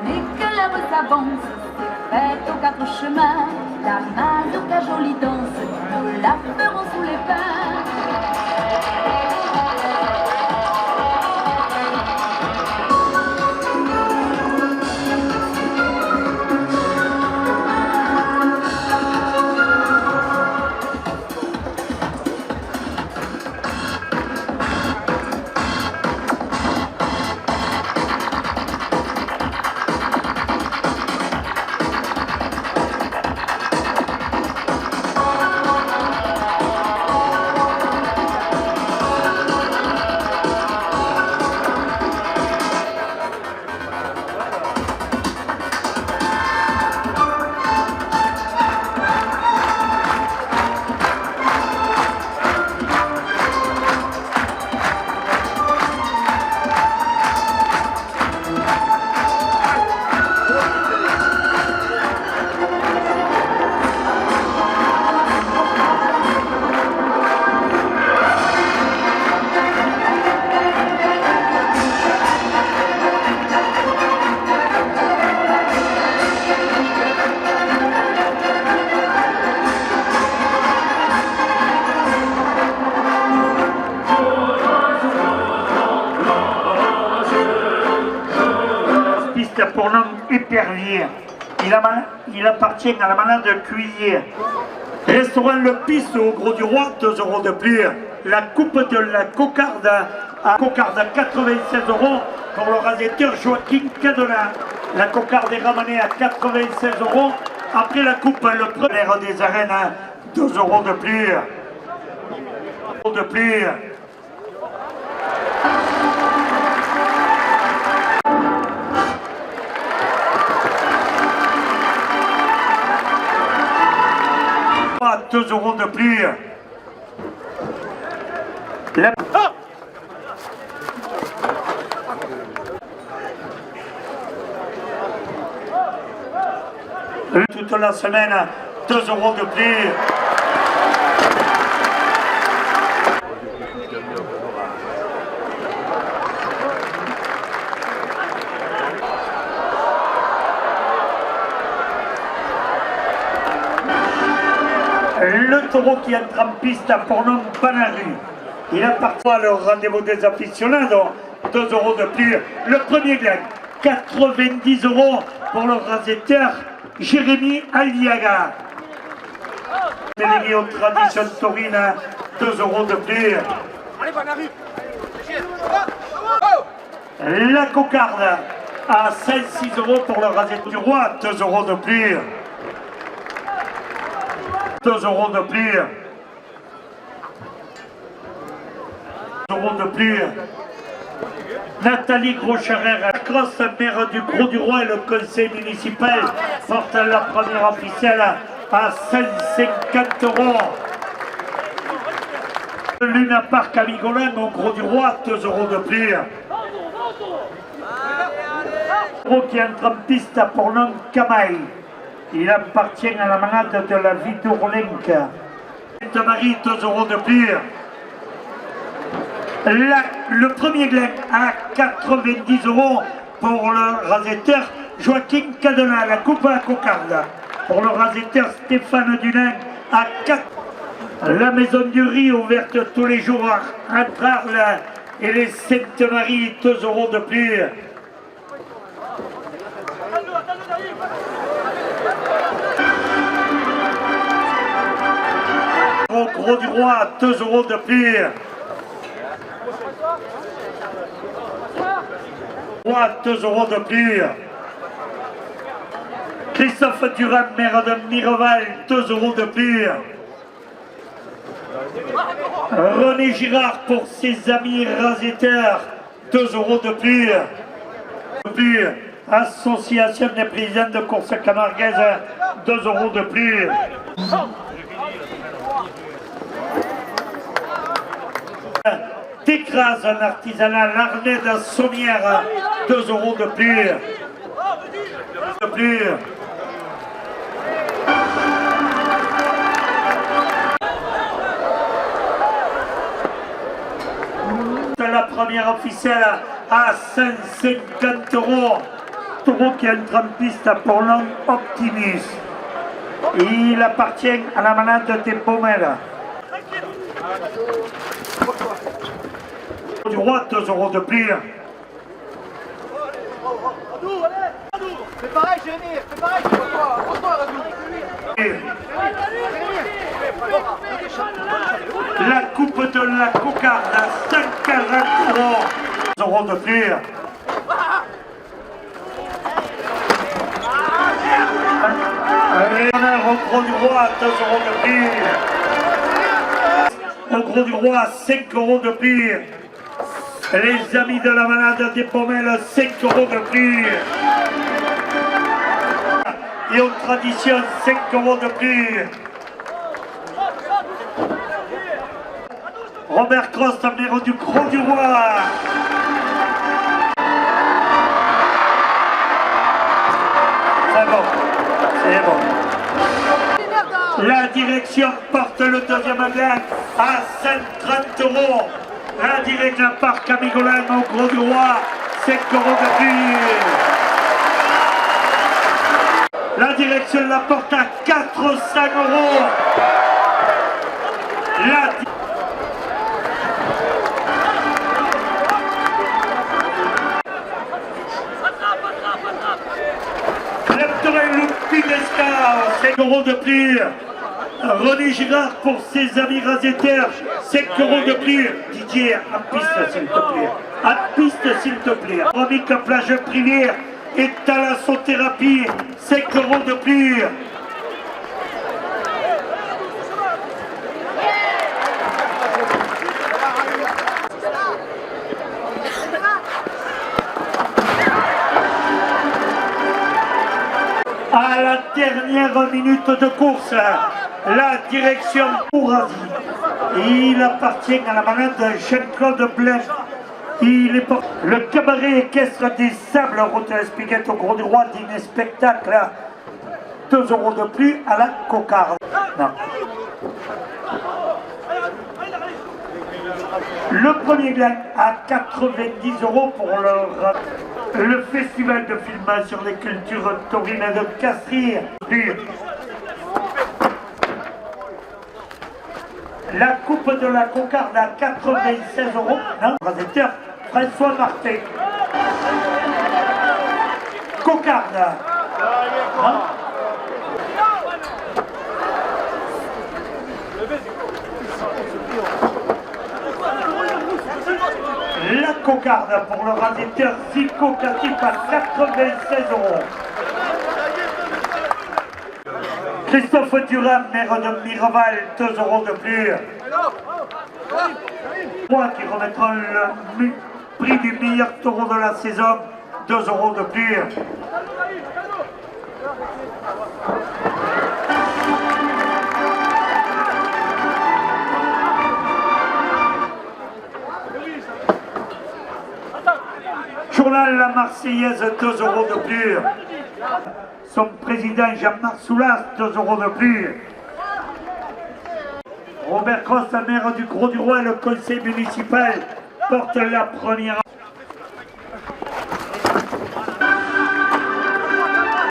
dès que l'heure s'avance, c'est fête aux quatre chemins. La mazurka jolie danse, nous la ferons sous les pins. Pour l'homme épervier. Il appartient à la manade de Cuillère. Restaurant Le Pisse au Gros du Roi, 2 € de plus. La coupe de la cocarde à 96 € pour le rasetteur Joaquin Cadena. La cocarde est ramenée à 96 €. Après la coupe, le premier des arènes, 2 € de plus. De plus. À 2 € de plus. Toute la semaine, 2 € de plus. Le taureau qui entre en piste à Pornon Panaru. Il appartient à le rendez-vous des aficionados, 2 € de plus. Le premier gland, 90 € pour le rasetteur Jérémy Aliaga. Délégué aux traditions taurines, 2 € de plus. La cocarde à 5-6 € pour le rasetteur du roi, 2 € de plus. 2 € de plus. 2 € de plus. Nathalie Groscherer, la grosse maire du Gros du Roi et le conseil municipal porte la première officielle à 150 €. Luna Park à Migolin au Gros du Roi, 2 € de plus. Qui entre en piste pour l'homme Camaï. Il appartient à la manade de la vie d'Ourlenque. Sainte-Marie, 2 € de plus. Le premier gland à 90 € pour le rasetteur Joaquin Cadena. La coupe à la cocarde pour le rasetteur Stéphane Dunin à 4. La maison du riz ouverte tous les jours entre Arles et les Sainte-Marie, 2 € de plus. Au Gros du Roi, 2 € de plus. Roi, 2 € de plus. Christophe Durand, maire de Mireval, 2 € de plus. René Girard pour ses amis rasetteurs, 2 € de plus. Association des présidents de course camarguaise, 2 € de plus. T'écrase un artisanat, l'arnais de Sommière, 2 € de plus. La première officielle à 150 €. taureau qui entre en piste pour l'homme Optimus. Il appartient à la manade de Pomel. Du roi, 2 euros de plus. C'est pareil, Jérémy, c'est pareil, La coupe de la cocarde à 5,43 euros de plus. Honneur au gros du roi, 2 euros de plus. Au gros du roi, 5 euros de plus. Les amis de la manade des Pommelles, 5 euros de plus. Et aux traditions, 5 euros de plus. Robert Cross, numéro du Gros du Roi. C'est bon, c'est bon. La direction porte le deuxième gain à 130 euros. La direction par Camigolan au Gros du Roi, 5 euros de plus. La direction la porte à 400 euros. Le Pidesca, 5 euros de plus. René Girard pour ses amis raseteurs, 5 euros de plus. Didier, en piste s'il te plaît. En piste s'il te plaît. Romique plage privée et thalassothérapie, 5 euros de plus. À la dernière minute de course, la direction Bourrazi. Il appartient à la manade de Jean-Claude Blaise. Il est le cabaret équestre des Sables, route de l'Espiguette au Gros du Roi, dîner spectacle, 2 euros de plus à la cocarde. Non. Le premier gagne à 90 euros pour le festival de film sur les cultures taurines de Castries. La coupe de la cocarde à 96 euros. Non, présenteur François Martin. Cocarde. Non. La cocarde pour le rasetteur Zico Catif à 96 euros. Christophe Durand, maire de Miraval, 2 euros de plus. Moi qui remettront le prix du meilleur taureau de la saison, 2 euros de plus. Journal La Marseillaise, 2 euros de plus. Son président Jean-Marc Soulas, 2 euros de plus. Robert Cross, la maire du Gros du Roi, le conseil municipal, porte la première.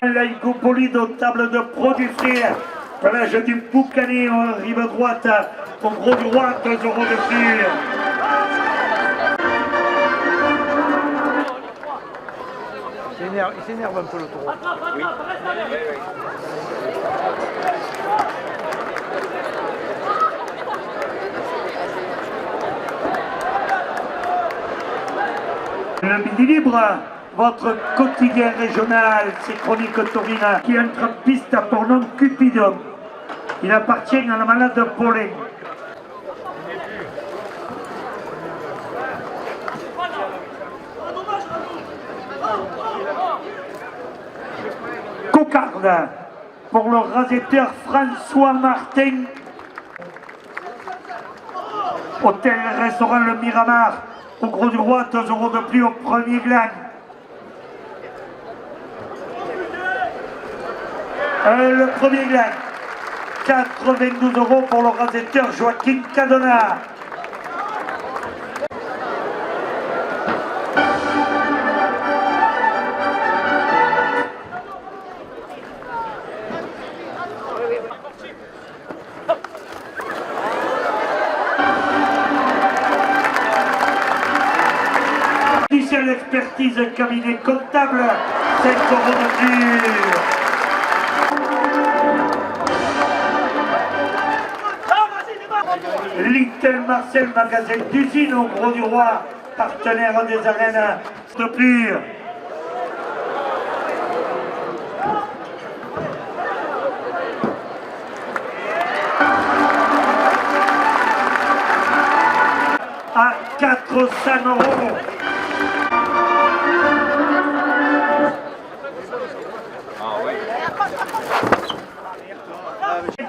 L'Aïgopoli de table de produits frais, plage du Boucané, rive droite, au Gros du Roi, 2 euros de plus. Il s'énerve un peu le taureau. Oui. Le Midi Libre, votre quotidien régional, c'est Chroniques Taurines, qui entre en piste pour nom Cupidon. Il appartient à la malade de Paulet. Cocarde pour le rasetteur François Martin. Hôtel et restaurant Le Miramar au Gros du Roi, 2 euros de plus au premier gland. Le premier gland, 92 euros pour le rasetteur Joaquin Cadona. expertise cabinet comptable, 5 euros de plus. Little Marcel, magasin d'usine au Gros du Roi, partenaire des arènes de plus. À 400 euros.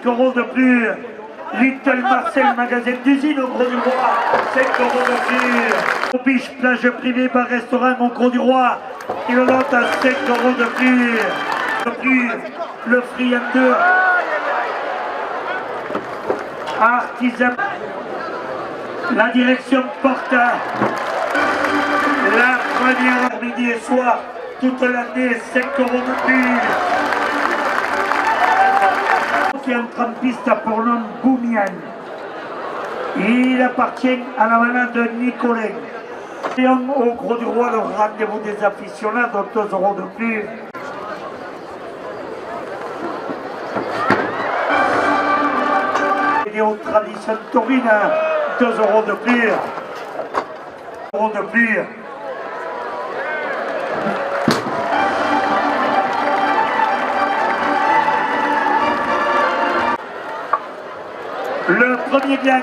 Euros de plus. Little Marcel, magasin d'usine au Gros du Roi, 5 euros de plus. Au Biche, plage privée, bar restaurant au Gros du Roi, il le note à 5 euros de plus. De plus, le friandeur. Artisan. La direction porte la première midi et soir, toute l'année, 5 euros de plus. Qui est un trampiste pour nom Boumian. Il appartient à la manade de Nicolet. Et au Gros du Roi, le rendez-vous des aficionados, 2 euros de plus. Et aux traditions taurines, 2 euros de plus. 2 euros de plus. Le premier gain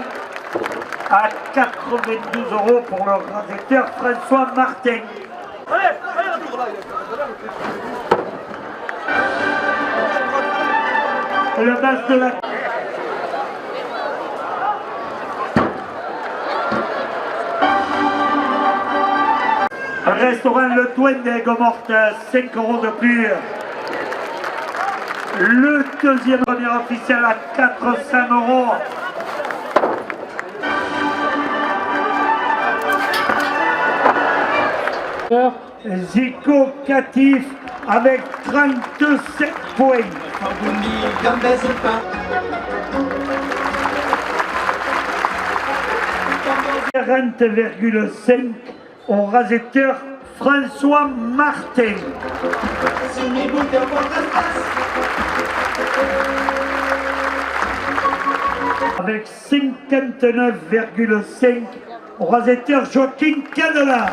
à 92 euros pour le rasetteur François Martin. Le bas de la... Restaurant Le Douane des Gomortes, 5 euros de plus. Le deuxième premier officiel à 400 euros. Zico Catif avec 37 points. 40,5 au rasetteur François Martin. Avec 59,5 au rasetteur Joaquin Cadela.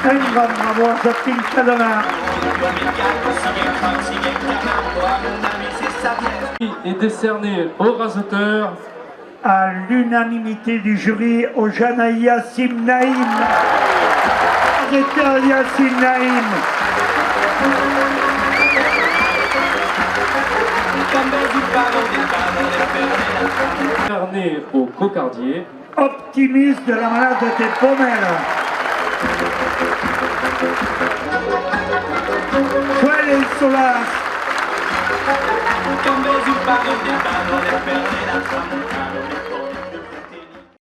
Un grand bravo à Joaquin Cadela. Est décerné au rasetteur à l'unanimité du jury au Jana Yassim Naïm. Rasetteur Yassim Naïm. Carnet au cocardier. Optimiste de la malade des Pommelles. Joël Solas.